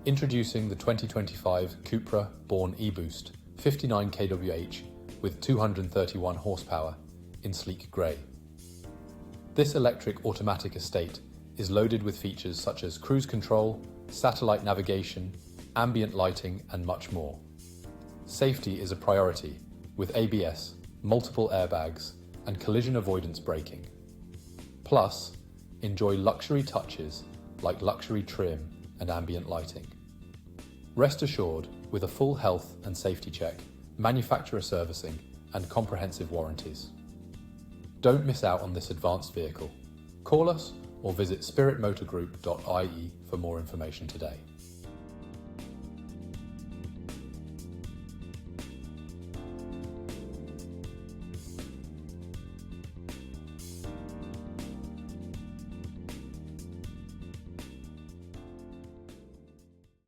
Introducing the 2025 Cupra Born Eboost 59KWH with 231 horsepower in sleek grey. This electric automatic estate is loaded with features such as cruise control, satellite navigation, ambient lighting, and much more. Safety is a priority with ABS, multiple airbags, and collision avoidance braking. Plus, enjoy luxury touches like luxury trim and ambient lighting. Rest assured with a full health and safety check, manufacturer servicing, and comprehensive warranties. Don't miss out on this advanced vehicle. Call us or visit spiritmotorgroup.ie for more information today.